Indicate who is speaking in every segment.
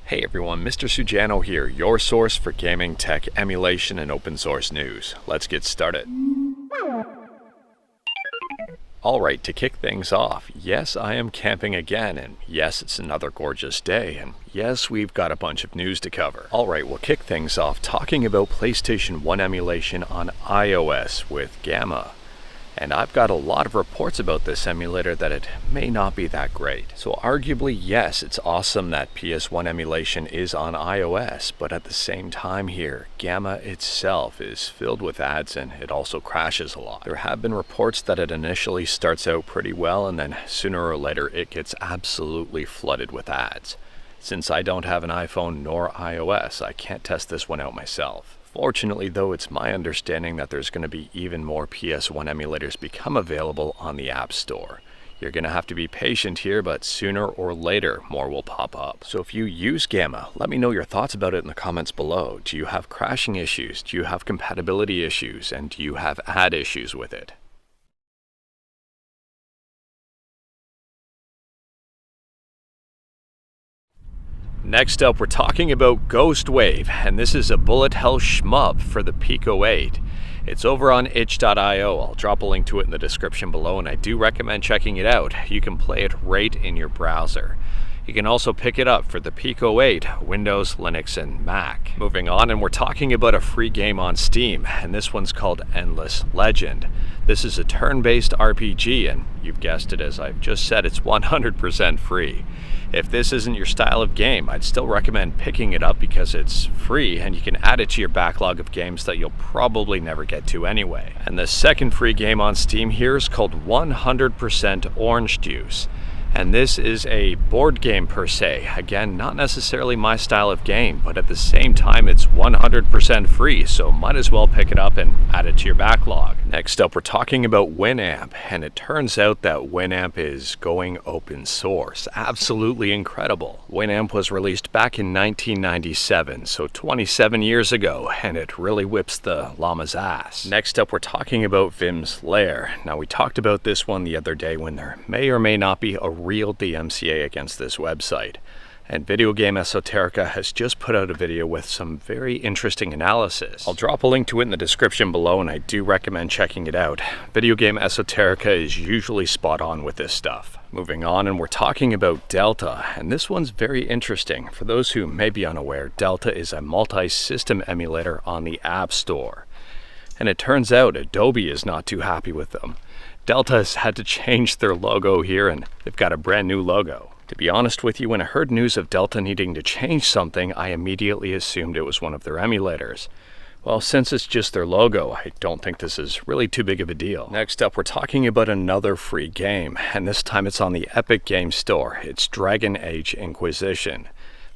Speaker 1: Hey everyone, Mr. Sujano here, your source for gaming, tech, emulation, and open source news. Let's get started. Alright, to kick things off, yes, I am camping again, and yes, it's another gorgeous day, and yes, we've got a bunch of news to cover. Alright, we'll kick things off talking about PlayStation 1 emulation on iOS with Gamma. And I've got a lot of reports about this emulator that it may not be that great. So arguably, yes, it's awesome that PS1 emulation is on iOS, but at the same time here, Gamma itself is filled with ads and it also crashes a lot. There have been reports that it initially starts out pretty well and then sooner or later it gets absolutely flooded with ads. Since I don't have an iPhone nor iOS, I can't test this one out myself. Fortunately though, it's my understanding that there's going to be even more PS1 emulators become available on the App Store. You're going to have to be patient here, but sooner or later more will pop up. So if you use Gamma, let me know your thoughts about it in the comments below. Do you have crashing issues? Do you have compatibility issues? And do you have ad issues with it? Next up, we're talking about Ghost Wave, and this is a bullet hell shmup for the Pico 8. It's over on itch.io. I'll drop a link to it in the description below, and I do recommend checking it out. You can play it right in your browser. You can also pick it up for the Pico 8, Windows, Linux, and Mac. Moving on, and we're talking about a free game on Steam, and this one's called Endless Legend. This is a turn-based RPG, and you've guessed it, as I've just said, it's 100% free. If this isn't your style of game, I'd still recommend picking it up because it's free and you can add it to your backlog of games that you'll probably never get to anyway. And the second free game on Steam here is called 100% Orange Juice. And this is a board game per se. Again, not necessarily my style of game, but at the same time it's 100% free, so might as well pick it up and add it to your backlog. Next up, we're talking about Winamp, and it turns out that Winamp is going open source. Absolutely incredible. Winamp was released back in 1997, so 27 years ago, and it really whips the llama's ass. Next up, we're talking about Vimms Lair. Now, we talked about this one the other day when there may or may not be a real DMCA against this website. And Video Game Esoterica has just put out a video with some very interesting analysis. I'll drop a link to it in the description below, and I do recommend checking it out. Video Game Esoterica is usually spot on with this stuff. Moving on, and we're talking about Delta, and this one's very interesting. For those who may be unaware, Delta is a multi-system emulator on the App Store. And it turns out Adobe is not too happy with them. Delta has had to change their logo here, and they've got a brand new logo. To be honest with you, when I heard news of Delta needing to change something, I immediately assumed it was one of their emulators. Well, since it's just their logo, I don't think this is really too big of a deal. Next up, we're talking about another free game, and this time it's on the Epic Games Store. It's Dragon Age Inquisition.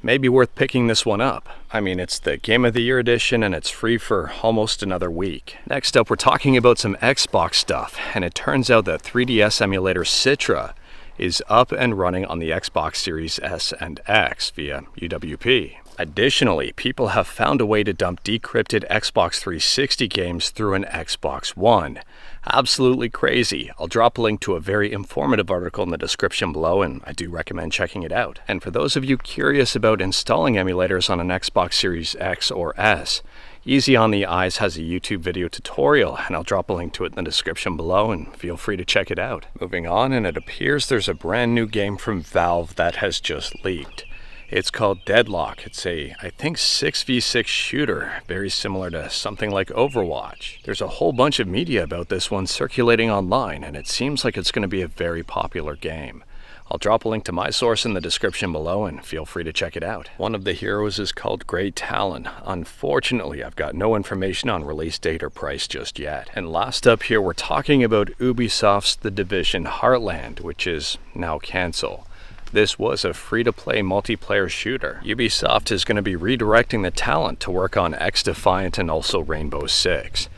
Speaker 1: Maybe worth picking this one up. I mean, it's the Game of the Year edition and it's free for almost another week. Next up, we're talking about some Xbox stuff, and it turns out that 3DS emulator Citra is up and running on the Xbox Series S and X via UWP. Additionally, people have found a way to dump decrypted Xbox 360 games through an Xbox One. Absolutely crazy. I'll drop a link to a very informative article in the description below, and I do recommend checking it out. And for those of you curious about installing emulators on an Xbox Series X or S, Easy on the Eyes has a YouTube video tutorial, and I'll drop a link to it in the description below, and feel free to check it out. Moving on, and it appears there's a brand new game from Valve that has just leaked. It's called Deadlock. It's a, I think, 6v6 shooter, very similar to something like Overwatch. There's a whole bunch of media about this one circulating online, and it seems like it's going to be a very popular game. I'll drop a link to my source in the description below, and feel free to check it out. One of the heroes is called Great Talon. Unfortunately, I've got no information on release date or price just yet. And last up here, we're talking about Ubisoft's The Division Heartland, which is now cancelled. This was a free-to-play multiplayer shooter. Ubisoft is going to be redirecting the talent to work on X-Defiant and also Rainbow Six.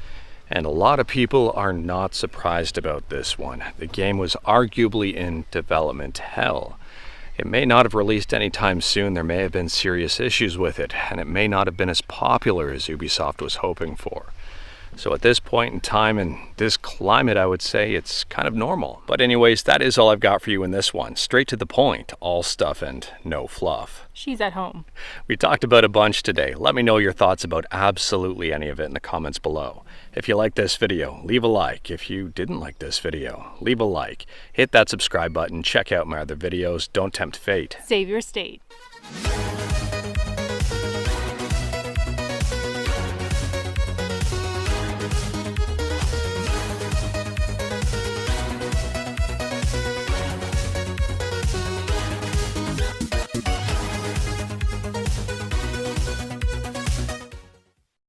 Speaker 1: And a lot of people are not surprised about this one. The game was arguably in development hell. It may not have released anytime soon, there may have been serious issues with it, and it may not have been as popular as Ubisoft was hoping for. So at this point in time in this climate, I would say it's kind of normal. But anyways, that is all I've got for you in this one. Straight to the point, all stuff and no fluff.
Speaker 2: She's at home.
Speaker 1: We talked about a bunch today. Let me know your thoughts about absolutely any of it in the comments below. If you liked this video, leave a like. If you didn't like this video, leave a like. Hit that subscribe button, check out my other videos. Don't tempt fate.
Speaker 2: Save your state.